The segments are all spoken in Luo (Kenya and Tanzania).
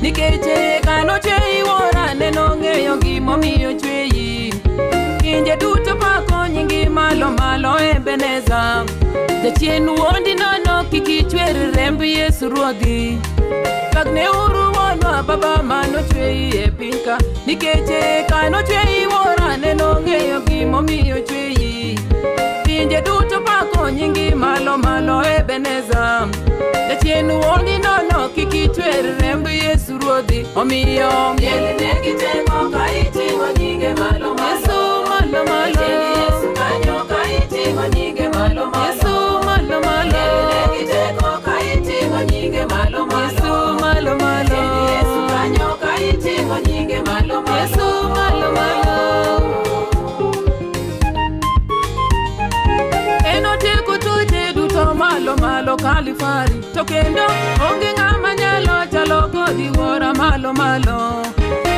Nikeche kano chei wora neno ng'eyo gimomiyo chweyi. Kinje duto pako nyingi malo malo Ebeneza. Jachien wuondi nono kiki chwer remb Yesu ruodhi. Pagne uru wonwa baba mano chweyi e pinka. Nikeche kano chei wora neno ng'eyo gimomiyo chweyi. Kinje duto pako nyingi malo malo Ebeneza. Jachien wuondi nono kiki chwer remb Yesu ruodhi. Omiyo miel negi teko ka iting'o nyinge malo malo. Yesu malo malo. Yesu kanyo ka iting'o nyinge malo malo. Yesu malo malo. Miel negi teko ka iting'o nyinge malo malo. Yesu malo malo. Yesu kanyo ka iting'o nyinge malo malo. Yesu malo malo. Enoteko tuje duto malo malo Kalifari. To kendo onge ng'ama nyalo chalo kodi wuora malo malo.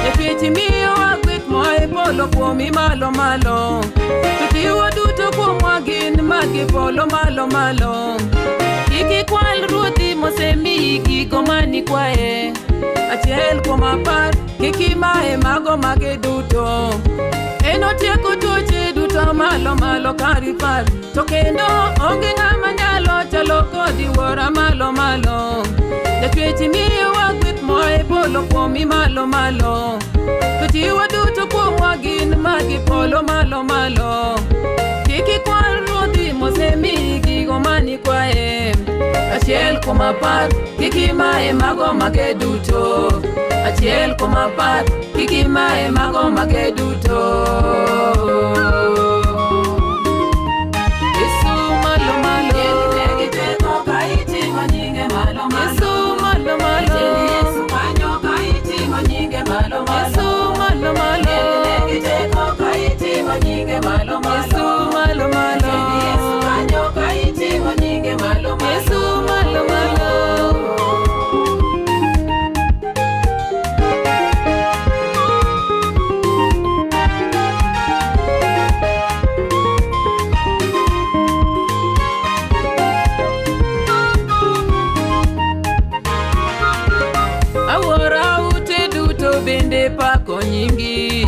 E pichi miyo wagwit moe polo kuomi malo malo. Tutiwa duto kuomwa gin magi polo malo malo. Kiki kwal ruodhi mosemi gigo mani kwae. Achiel kuom apar kiki mae mago mage duto. Enotieko tuoche duto malo malo Kalifari. To kendo onge ng'ama nyalo chalo kodi wuora malo malo. Jachwechi miyo wagwit moe polo kuomi malo malo. Tutiwa duto kuomwa gin magi polo malo malo. Kiki kwal ruodhi mosemi gigo mani kwae. Achiel kuom apar kiki mae mago mage duto. Achiel kuom apar kiki mae mago mage duto. Yesu malo malo. Miel negi teko ka iting'o nyinge malo malo. Yesu malo malo. Yesu kanyo ka iting'o nyinge malo malo. Yesu malo malo. Miel negi teko ka iting'o nyinge malo malo. Yesu malo malo. Yesu kanyo ka iting'o nyinge malo malo. Yesu malo malo. Awora ute duto bende pako nyingi.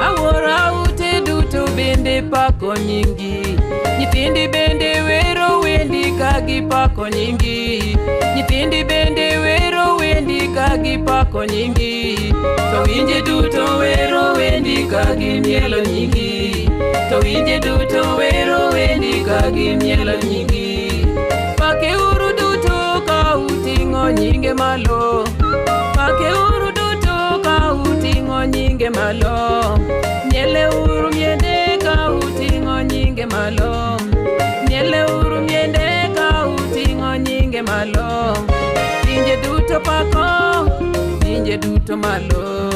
Awora ute duto bende pako nyingi. Nyithindi bende wero wendi ka gipako nyingi. Nyithindi bende wero wendi ka gipako nyingi. To winje duto wero wendi ka gimielo nyingi. To winje duto wero wendi ka gimielo nyingi. Pake uru duto ka uting'o nyinge malo. Pake uru duto ka uting'o nyinge malo. Miele uru miende ka uting'o nyinge malo. Miele uru miende ka uting'o nyinge malo. Pinje duto pako, pinje duto malo.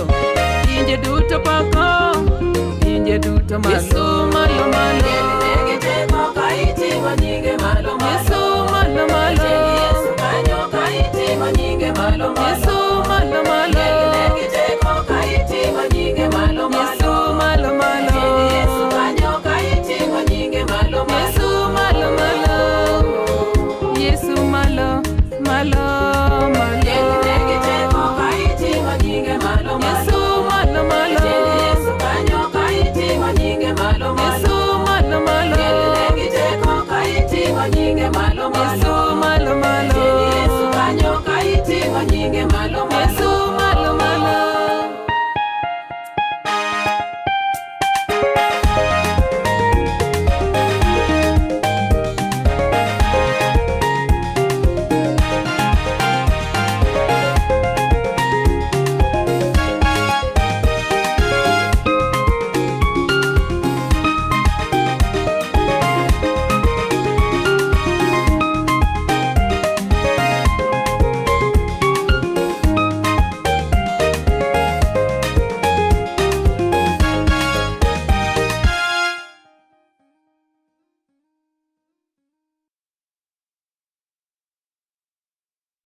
Pinje duto pako, pinje duto malo. Yesu malo malo.